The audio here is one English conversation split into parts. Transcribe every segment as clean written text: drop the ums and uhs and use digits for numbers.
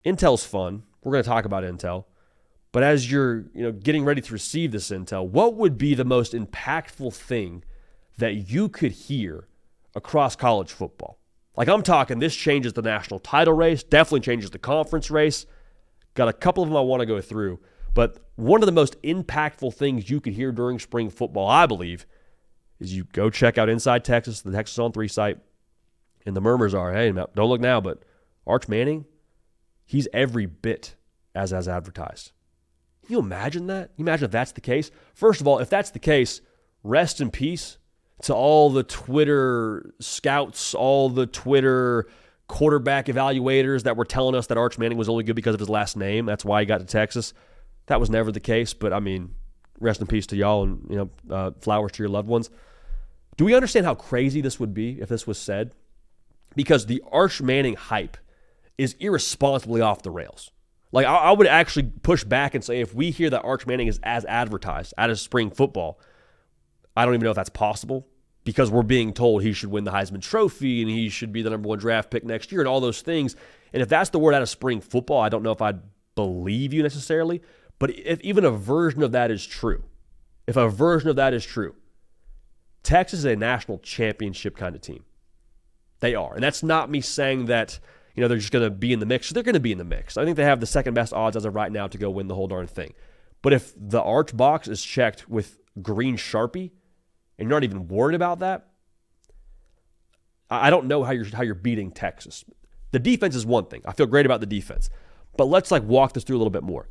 Intel's fun. We're going to talk about Intel. But as you're getting ready to receive this intel, what would be the most impactful thing that you could hear across college football? Like I'm talking, this changes the national title race, definitely changes the conference race. Got a couple of them I want to go through. But one of the most impactful things you could hear during spring football, I believe, is you go check out Inside Texas, the Texas on 3 site, and the murmurs are, hey, don't look now, but Arch Manning, he's every bit as advertised. Can you imagine that? Can you imagine if that's the case? First of all, if that's the case, rest in peace to all the Twitter scouts, all the Twitter quarterback evaluators that were telling us that Arch Manning was only good because of his last name. That's why he got to Texas. That was never the case, but I mean, rest in peace to y'all and flowers to your loved ones. Do we understand how crazy this would be if this was said? Because the Arch Manning hype is irresponsibly off the rails. Like, I would actually push back and say if we hear that Arch Manning is as advertised out of spring football, I don't even know if that's possible because we're being told he should win the Heisman Trophy and he should be the number 1 draft pick next year and all those things. And if that's the word out of spring football, I don't know if I'd believe you necessarily. But if even a version of that is true, Texas is a national championship kind of team. They are. And that's not me saying that they're just going to be in the mix. They're going to be in the mix. I think they have the second best odds as of right now to go win the whole darn thing. But if the Arch box is checked with green Sharpie and you're not even worried about that, I don't know how you're beating Texas. The defense is one thing. I feel great about the defense. But let's walk this through a little bit more.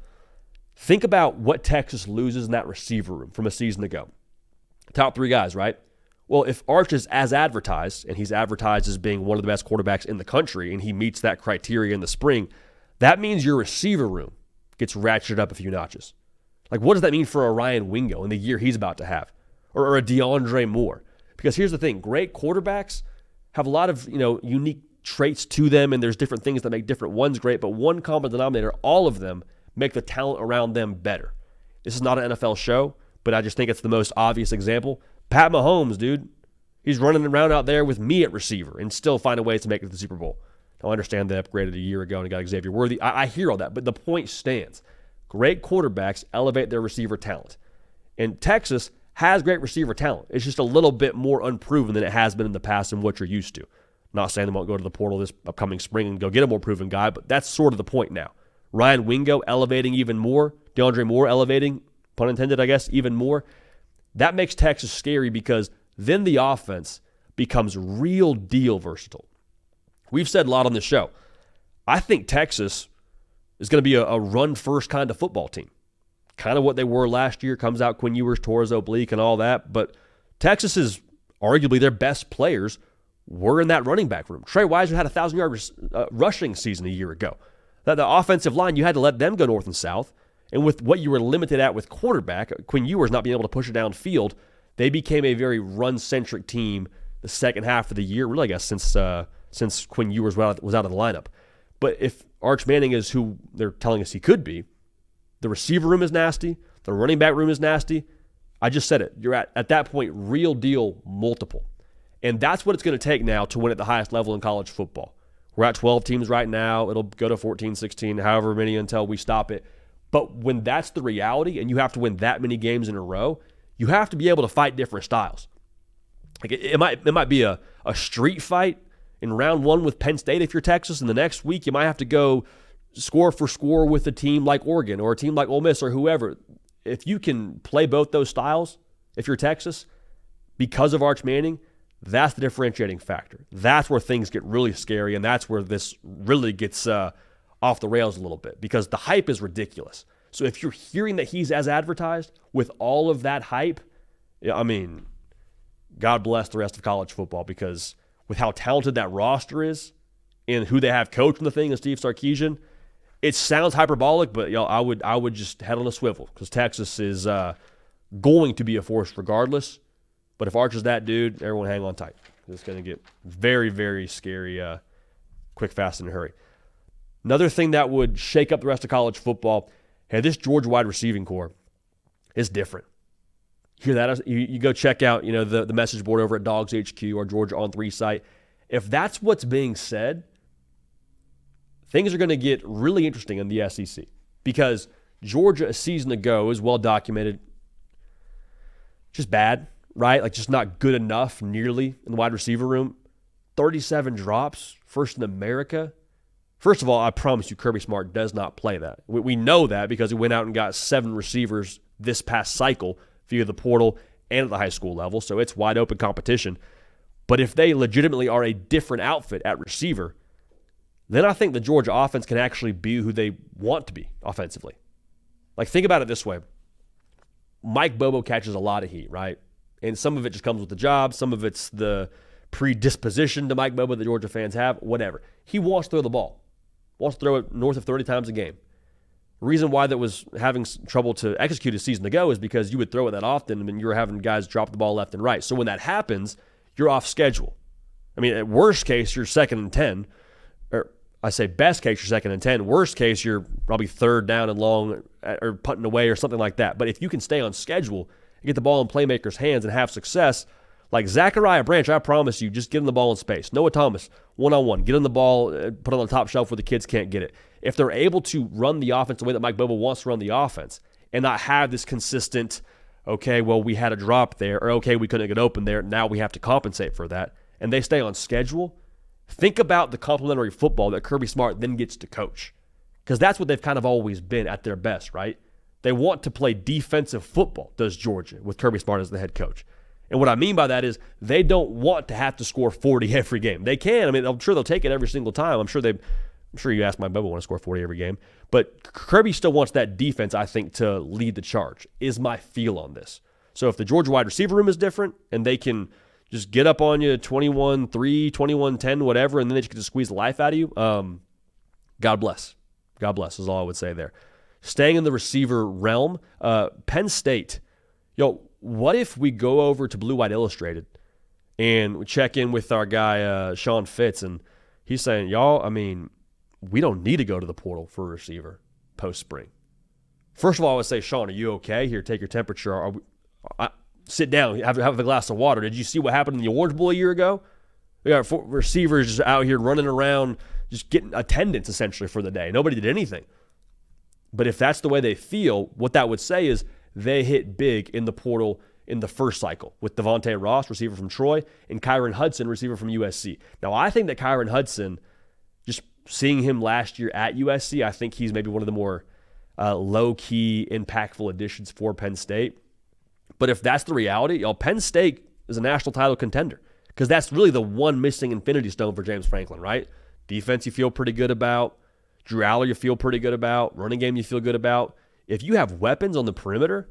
Think about what Texas loses in that receiver room from a season ago. Top 3 guys, right? Well, if Arch is as advertised, and he's advertised as being one of the best quarterbacks in the country, and he meets that criteria in the spring, that means your receiver room gets ratcheted up a few notches. Like, what does that mean for a Ryan Wingo in the year he's about to have? Or a DeAndre Moore? Because here's the thing, great quarterbacks have a lot of, unique traits to them, and there's different things that make different ones great, but one common denominator, all of them make the talent around them better. This is not an NFL show, but I just think it's the most obvious example. Pat Mahomes, dude, he's running around out there with me at receiver and still finding ways to make it to the Super Bowl. I understand they upgraded a year ago and got Xavier Worthy. I hear all that, but the point stands. Great quarterbacks elevate their receiver talent. And Texas has great receiver talent. It's just a little bit more unproven than it has been in the past and what you're used to. Not saying they won't go to the portal this upcoming spring and go get a more proven guy, but that's sort of the point now. Ryan Wingo elevating even more. DeAndre Moore elevating, pun intended, I guess, even more. That makes Texas scary because then the offense becomes real deal versatile. We've said a lot on this show. I think Texas is going to be a run-first kind of football team. Kind of what they were last year. Comes out Quinn Ewers, Torres oblique, and all that. But Texas is arguably their best players were in that running back room. Trey Wiseman had a 1,000-yard rushing season a year ago. That the offensive line, you had to let them go north and south. And with what you were limited at with quarterback, Quinn Ewers not being able to push it downfield, they became a very run-centric team the second half of the year, really, I guess, since Quinn Ewers was out of the lineup. But if Arch Manning is who they're telling us he could be, the receiver room is nasty, the running back room is nasty. I just said it. You're at that point, real deal multiple. And that's what it's going to take now to win at the highest level in college football. We're at 12 teams right now. It'll go to 14, 16, however many until we stop it. But when that's the reality and you have to win that many games in a row, you have to be able to fight different styles. Like it might be a street fight in round 1 with Penn State if you're Texas, and the next week you might have to go score for score with a team like Oregon or a team like Ole Miss or whoever. If you can play both those styles, if you're Texas, because of Arch Manning, that's the differentiating factor. That's where things get really scary, and that's where this really gets off the rails a little bit because the hype is ridiculous. So if you're hearing that he's as advertised with all of that hype, I mean, God bless the rest of college football because with how talented that roster is and who they have coaching the thing is Steve Sarkisian, it sounds hyperbolic, but I would just head on a swivel because Texas is going to be a force regardless. But if Arch is that dude, everyone hang on tight. It's going to get very, very scary quick, fast, and in a hurry. Another thing that would shake up the rest of college football, hey, this Georgia wide receiving core is different. Hear that? You go check out the message board over at Dogs HQ or Georgia on 3 site. If that's what's being said, things are going to get really interesting in the SEC because Georgia a season ago is well documented, just bad, right? Like just not good enough nearly in the wide receiver room. 37 drops, first in America. First of all, I promise you Kirby Smart does not play that. We know that because he went out and got 7 receivers this past cycle via the portal and at the high school level, so it's wide open competition. But if they legitimately are a different outfit at receiver, then I think the Georgia offense can actually be who they want to be offensively. Like, think about it this way. Mike Bobo catches a lot of heat, right? And some of it just comes with the job. Some of it's the predisposition to Mike Bobo that Georgia fans have, whatever. He wants to throw the ball. Wants to throw it north of 30 times a game. The reason why that was having trouble to execute a season ago is because you would throw it that often and you were having guys drop the ball left and right. So when that happens, you're off schedule. I mean, at worst case, you're 2nd and 10. Or I say best case, you're 2nd and 10. Worst case, you're probably 3rd down and long or punting away or something like that. But if you can stay on schedule and get the ball in playmakers' hands and have success, like Zachariah Branch, I promise you, just get him the ball in space. Noah Thomas, one-on-one. Get him the ball, put it on the top shelf where the kids can't get it. If they're able to run the offense the way that Mike Bobo wants to run the offense and not have this consistent, okay, well, we had a drop there, or okay, we couldn't get open there, now we have to compensate for that, and they stay on schedule, think about the complementary football that Kirby Smart then gets to coach. Because that's what they've kind of always been at their best, right? They want to play defensive football, does Georgia, with Kirby Smart as the head coach. And what I mean by that is they don't want to have to score 40 every game. They can. I mean, I'm sure they'll take it every single time. I'm sure you ask Mike Bobo want to score 40 every game. But Kirby still wants that defense, I think, to lead the charge, is my feel on this. So if the Georgia wide receiver room is different and they can just get up on you 21-3, 21-10, whatever, and then they just get to squeeze the life out of you, God bless. God bless is all I would say there. Staying in the receiver realm, Penn State, what if we go over to Blue White Illustrated and we check in with our guy, Sean Fitz, and he's saying, y'all, I mean, we don't need to go to the portal for a receiver post-spring. First of all, I would say, Sean, are you okay? Here, take your temperature. Sit down, have a glass of water. Did you see what happened in the Orange Bowl a year ago? We got receivers just out here running around, just getting attendance essentially for the day. Nobody did anything. But if that's the way they feel, what that would say is they hit big in the portal in the first cycle with Devontae Ross, receiver from Troy, and Kyron Hudson, receiver from USC. Now, I think that Kyron Hudson, just seeing him last year at USC, I think he's maybe one of the more low-key, impactful additions for Penn State. But if that's the reality, Penn State is a national title contender because that's really the one missing infinity stone for James Franklin, right? Defense you feel pretty good about. Drew Aller you feel pretty good about. Running game you feel good about. If you have weapons on the perimeter,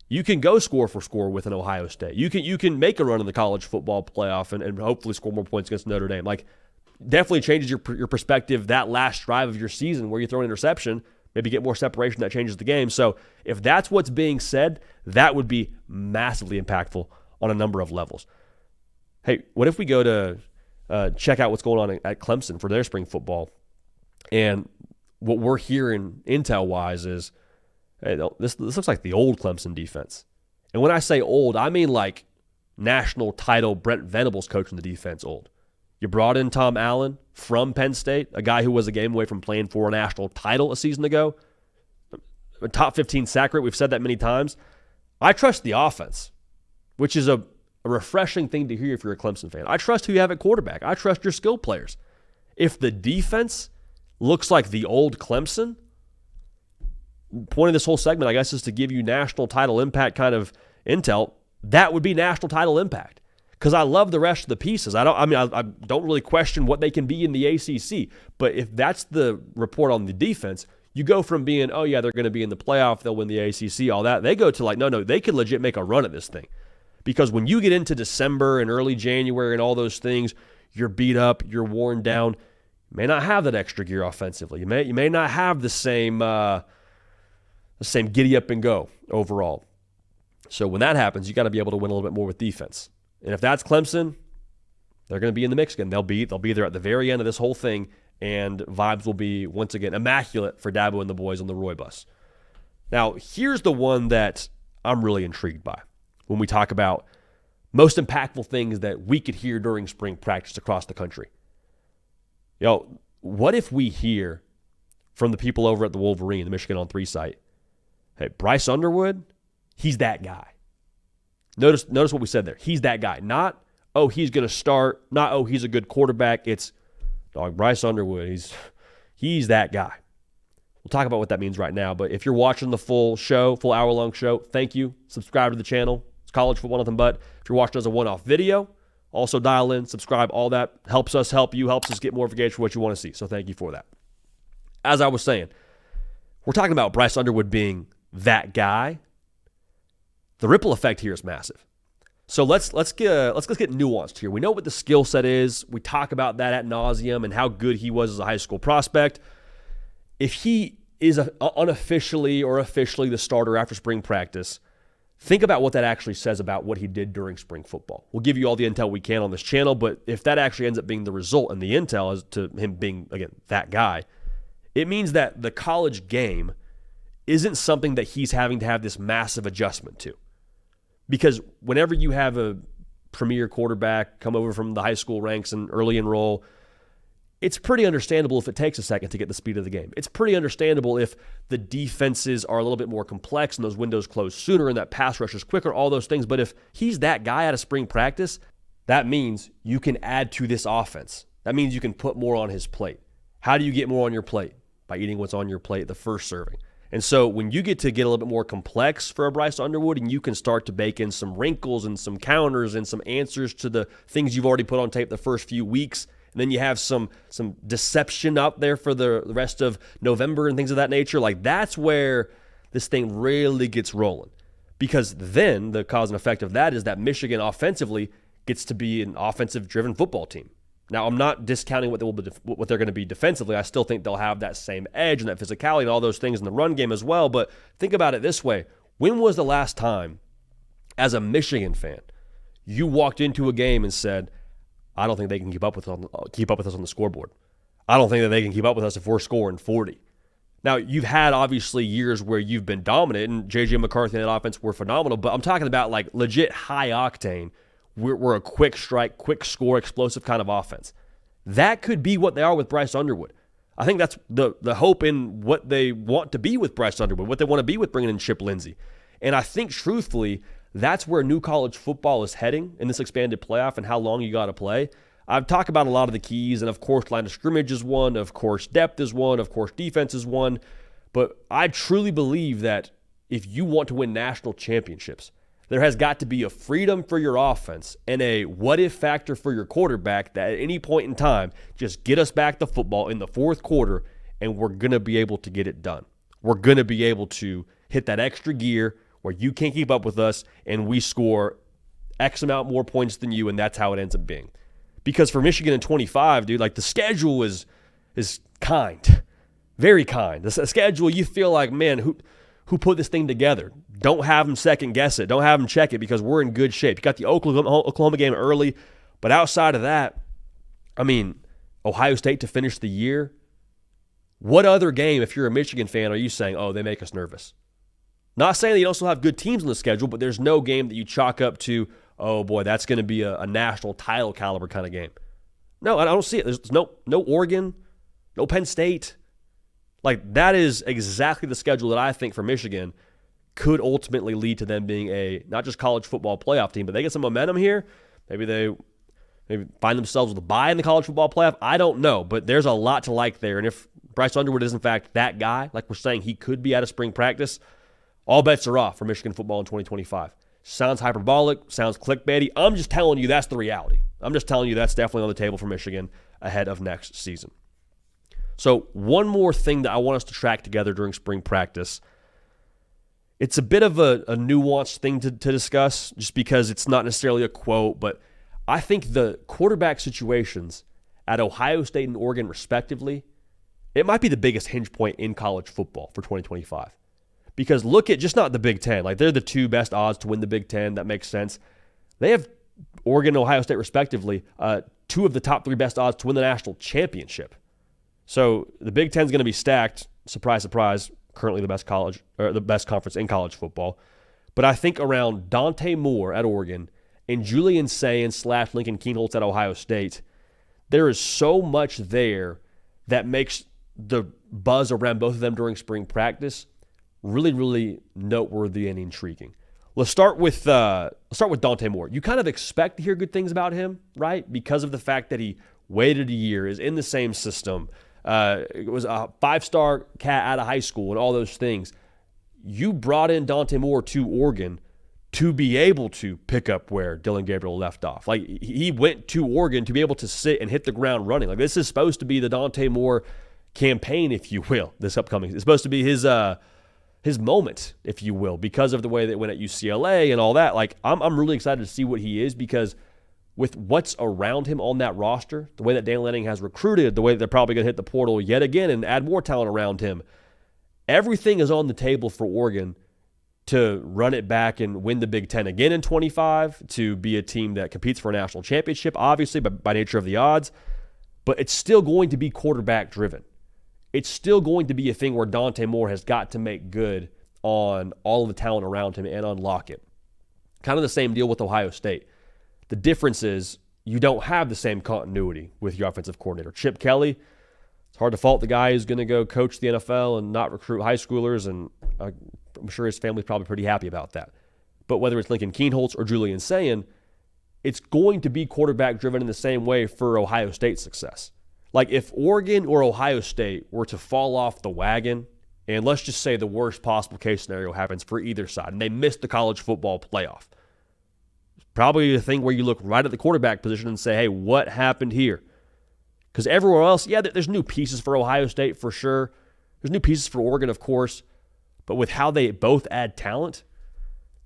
you can go score for score with an Ohio State. You can make a run in the college football playoff and hopefully score more points against Notre Dame. Like, definitely changes your perspective that last drive of your season where you throw an interception, maybe get more separation, that changes the game. So if that's what's being said, that would be massively impactful on a number of levels. Hey, what if we go to check out what's going on at Clemson for their spring football? And what we're hearing intel-wise is, hey, this looks like the old Clemson defense. And when I say old, I mean like national title Brent Venables coaching the defense old. You brought in Tom Allen from Penn State, a guy who was a game away from playing for a national title a season ago. A top 15 sack rate, we've said that many times. I trust the offense, which is a refreshing thing to hear if you're a Clemson fan. I trust who you have at quarterback. I trust your skill players. If the defense looks like the old Clemson, point of this whole segment, I guess, is to give you national title impact kind of intel. That would be national title impact. Because I love the rest of the pieces. I don't really question what they can be in the ACC. But if that's the report on the defense, you go from being, oh yeah, they're going to be in the playoff, they'll win the ACC, all that. They go to like, no, they could legit make a run at this thing. Because when you get into December and early January and all those things, you're beat up, you're worn down. You may not have that extra gear offensively. You may not have the same giddy up and go overall. So when that happens, you got to be able to win a little bit more with defense. And if that's Clemson, they're going to be in the mix again. They'll be there at the very end of this whole thing, and vibes will be, once again, immaculate for Dabo and the boys on the Roy bus. Now, here's the one that I'm really intrigued by when we talk about most impactful things that we could hear during spring practice across the country. what if we hear from the people over at the Wolverine, the Michigan on 3 site, hey, Bryce Underwood, he's that guy. Notice what we said there. He's that guy. Not, oh, he's going to start. Not, oh, he's a good quarterback. It's, dog, Bryce Underwood, he's that guy. We'll talk about what that means right now. But if you're watching the full hour-long show, thank you. Subscribe to the channel. It's college football, nothing but. If you're watching as a one-off video, also dial in, subscribe. All that helps us help you, helps us get more engaged for what you want to see. So thank you for that. As I was saying, we're talking about Bryce Underwood being that guy. The ripple effect here is massive. So let's get nuanced here. We know what the skill set is. We talk about that ad nauseum and how good he was as a high school prospect. If he is unofficially or officially the starter after spring practice, think about what that actually says about what he did during spring football. We'll give you all the intel we can on this channel, but if that actually ends up being the result and the intel as to him being, again, that guy, it means that the college game isn't something that he's having to have this massive adjustment to. Because whenever you have a premier quarterback come over from the high school ranks and early enroll, it's pretty understandable if it takes a second to get the speed of the game. It's pretty understandable if the defenses are a little bit more complex and those windows close sooner and that pass rush is quicker, all those things. But if he's that guy out of spring practice, that means you can add to this offense. That means you can put more on his plate. How do you get more on your plate? By eating what's on your plate the first serving. And so when you get a little bit more complex for a Bryce Underwood and you can start to bake in some wrinkles and some counters and some answers to the things you've already put on tape the first few weeks, and then you have some deception out there for the rest of November and things of that nature, like that's where this thing really gets rolling. Because then the cause and effect of that is that Michigan offensively gets to be an offensive-driven football team. Now, I'm not discounting what they're going to be defensively. I still think they'll have that same edge and that physicality and all those things in the run game as well. But think about it this way. When was the last time, as a Michigan fan, you walked into a game and said, I don't think they can keep up with us on the scoreboard. I don't think that they can keep up with us if we're scoring 40. Now, you've had, obviously, years where you've been dominant, and J.J. McCarthy and that offense were phenomenal, but I'm talking about, like, legit high-octane. We're a quick strike, quick score, explosive kind of offense. That could be what they are with Bryce Underwood. I think that's the hope in what they want to be with Bryce Underwood, what they want to be with bringing in Chip Lindsey. And I think, truthfully, that's where new college football is heading in this expanded playoff and how long you got to play. I've talked about a lot of the keys, and of course, line of scrimmage is one, of course, depth is one, of course, defense is one. But I truly believe that if you want to win national championships, there has got to be a freedom for your offense and a what-if factor for your quarterback that at any point in time, just get us back the football in the fourth quarter, and we're going to be able to get it done. We're going to be able to hit that extra gear where you can't keep up with us, and we score X amount more points than you, and that's how it ends up being. Because for Michigan in 25, dude, like the schedule is kind, very kind. The schedule, you feel like, man, who put this thing together? Don't have them second guess it. Don't have them check it because we're in good shape. You got the Oklahoma game early, but outside of that, I mean, Ohio State to finish the year. What other game, if you're a Michigan fan, are you saying, oh, they make us nervous? Not saying that you don't still have good teams on the schedule, but there's no game that you chalk up to, oh boy, that's going to be a national title caliber kind of game. No, I don't see it. There's no Oregon, no Penn State. Like, that is exactly the schedule that I think for Michigan could ultimately lead to them being a not just college football playoff team, but they get some momentum here. Maybe they find themselves with a bye in the college football playoff. I don't know, but there's a lot to like there. And if Bryce Underwood is, in fact, that guy, like we're saying he could be out of spring practice, all bets are off for Michigan football in 2025. Sounds hyperbolic, sounds clickbaity. I'm just telling you that's the reality. I'm just telling you that's definitely on the table for Michigan ahead of next season. So one more thing that I want us to track together during spring practice. It's a bit of a nuanced thing to discuss just because it's not necessarily a quote, but I think the quarterback situations at Ohio State and Oregon respectively, it might be the biggest hinge point in college football for 2025. Because look at just not the Big Ten. Like, they're the two best odds to win the Big Ten. That makes sense. They have Oregon and Ohio State respectively, two of the top three best odds to win the national championship. So the Big Ten is going to be stacked. Surprise, surprise. Currently the best college or the best conference in college football. But I think around Dante Moore at Oregon and Julian Sayin / Lincoln Kienholz at Ohio State, there is so much there that makes the buzz around both of them during spring practice really, really noteworthy and intriguing. Let's start with Dante Moore. You kind of expect to hear good things about him, right? Because of the fact that he waited a year, is in the same system, it was a 5-star cat out of high school and all those things. You brought in Dante Moore to Oregon to be able to pick up where Dillon Gabriel left off. Like, he went to Oregon to be able to sit and hit the ground running. Like, this is supposed to be the Dante Moore campaign, if you will, this upcoming. It's supposed to be his moment, if you will, because of the way that went at UCLA and all that. Like, I'm really excited to see what he is, because with what's around him on that roster, the way that Dan Lanning has recruited, the way that they're probably going to hit the portal yet again and add more talent around him, everything is on the table for Oregon to run it back and win the Big Ten again in 25, to be a team that competes for a national championship, obviously, by nature of the odds. But it's still going to be quarterback driven. It's still going to be a thing where Dante Moore has got to make good on all of the talent around him and unlock it. Kind of the same deal with Ohio State. The difference is you don't have the same continuity with your offensive coordinator. Chip Kelly, it's hard to fault the guy who's going to go coach the NFL and not recruit high schoolers, and I'm sure his family's probably pretty happy about that. But whether it's Lincoln Kienholz or Julian Sayin, it's going to be quarterback driven in the same way for Ohio State's success. Like, if Oregon or Ohio State were to fall off the wagon, and let's just say the worst possible case scenario happens for either side, and they miss the college football playoff, it's probably a thing where you look right at the quarterback position and say, hey, what happened here? Because everywhere else, yeah, there's new pieces for Ohio State for sure. There's new pieces for Oregon, of course. But with how they both add talent,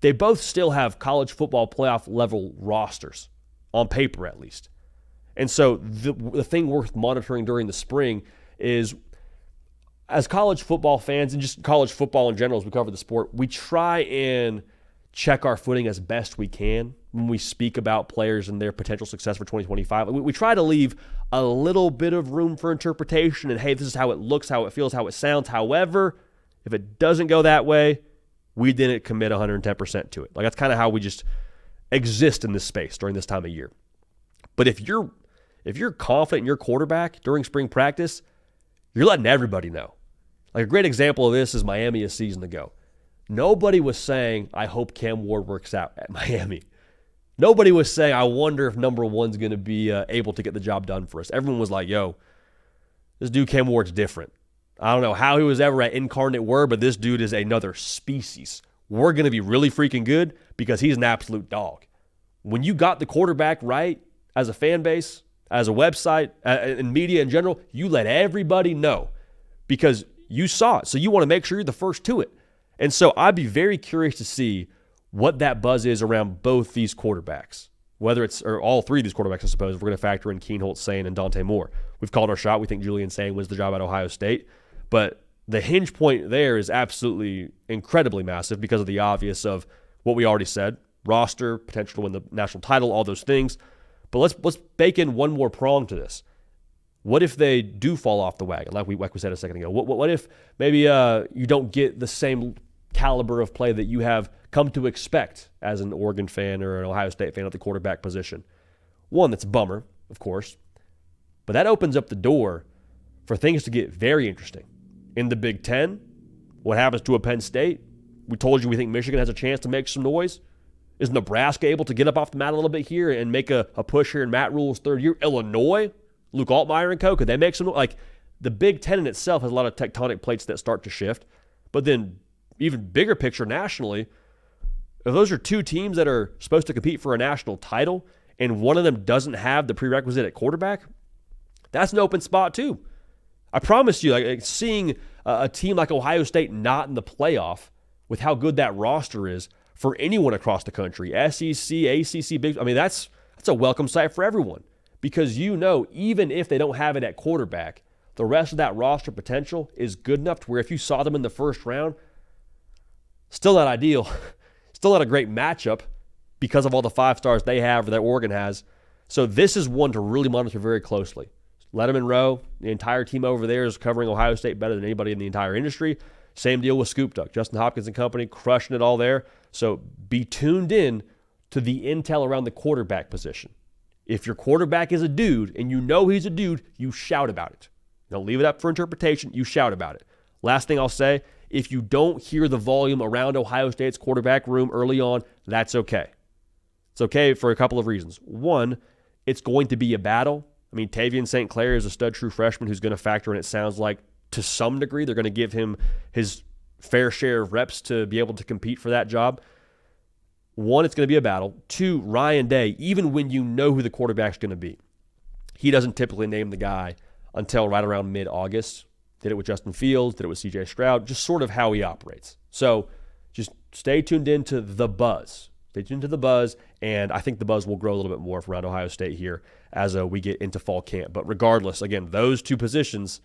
they both still have college football playoff level rosters, on paper at least. And so the thing worth monitoring during the spring is, as college football fans and just college football in general, as we cover the sport, we try and check our footing as best we can when we speak about players and their potential success for 2025. We try to leave a little bit of room for interpretation and, hey, this is how it looks, how it feels, how it sounds. However, if it doesn't go that way, we didn't commit 110% to it. Like, that's kind of how we just exist in this space during this time of year. But if you're confident in your quarterback during spring practice, you're letting everybody know. Like, a great example of this is Miami a season ago. Nobody was saying, I hope Cam Ward works out at Miami. Nobody was saying, I wonder if number one's going to be able to get the job done for us. Everyone was like, yo, this dude Cam Ward's different. I don't know how he was ever at Incarnate Word, but this dude is another species. We're going to be really freaking good because he's an absolute dog. When you got the quarterback right, as a fan base, as a website, and media in general, you let everybody know because you saw it. So you want to make sure you're the first to it. And so I'd be very curious to see what that buzz is around both these quarterbacks, whether it's, or all three of these quarterbacks, I suppose, if we're going to factor in Kienholz, Sayin, and Dante Moore. We've called our shot. We think Julian Sayin wins the job at Ohio State. But the hinge point there is absolutely incredibly massive because of the obvious of what we already said, roster, potential to win the national title, all those things. But let's bake in one more prong to this. What if they do fall off the wagon, like we said a second ago? What if maybe you don't get the same caliber of play that you have come to expect as an Oregon fan or an Ohio State fan at the quarterback position? One, that's a bummer, of course. But that opens up the door for things to get very interesting. In the Big Ten, what happens to a Penn State? We told you we think Michigan has a chance to make some noise. Is Nebraska able to get up off the mat a little bit here and make a push here in Matt Rule's third year? Illinois, Luke Altmaier and co., could they make some noise? Like, the Big Ten in itself has a lot of tectonic plates that start to shift. But then, even bigger picture nationally, if those are two teams that are supposed to compete for a national title and one of them doesn't have the prerequisite at quarterback, that's an open spot too. I promise you, like seeing a team like Ohio State not in the playoff with how good that roster is for anyone across the country, SEC, ACC, Big, I mean, that's a welcome sight for everyone because even if they don't have it at quarterback, the rest of that roster potential is good enough to where if you saw them in the first round, still not ideal, still not a great matchup because of all the 5 stars they have or that Oregon has. So this is one to really monitor very closely. Letterman Rowe, the entire team over there is covering Ohio State better than anybody in the entire industry. Same deal with Scoop Duck. Justin Hopkins and company crushing it all there. So be tuned in to the intel around the quarterback position. If your quarterback is a dude and you know he's a dude, you shout about it. Don't leave it up for interpretation. You shout about it. Last thing I'll say, if you don't hear the volume around Ohio State's quarterback room early on, that's okay. It's okay for a couple of reasons. One, it's going to be a battle. I mean, Tavian St. Clair is a stud true freshman who's going to factor in, it sounds like, to some degree. They're going to give him his fair share of reps to be able to compete for that job. One, it's going to be a battle. Two, Ryan Day, even when you know who the quarterback's going to be, he doesn't typically name the guy until right around mid-August. Did it with Justin Fields, did it with C.J. Stroud, just sort of how he operates. So just stay tuned into the buzz. Stay tuned to the buzz, and I think the buzz will grow a little bit more around Ohio State here as we get into fall camp. But regardless, again, those two positions,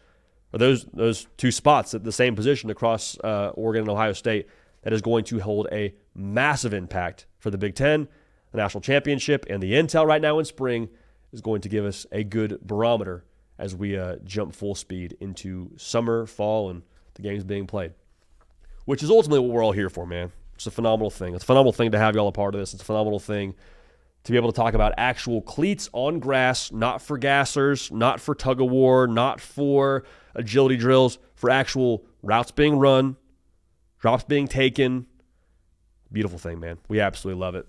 or those two spots at the same position across Oregon and Ohio State, that is going to hold a massive impact for the Big Ten, the national championship, and the intel right now in spring is going to give us a good barometer as we jump full speed into summer, fall, and the games being played, which is ultimately what we're all here for, man. It's a phenomenal thing. It's a phenomenal thing to have y'all a part of this. It's a phenomenal thing to be able to talk about actual cleats on grass, not for gassers, not for tug-of-war, not for agility drills, for actual routes being run, drops being taken. Beautiful thing, man. We absolutely love it.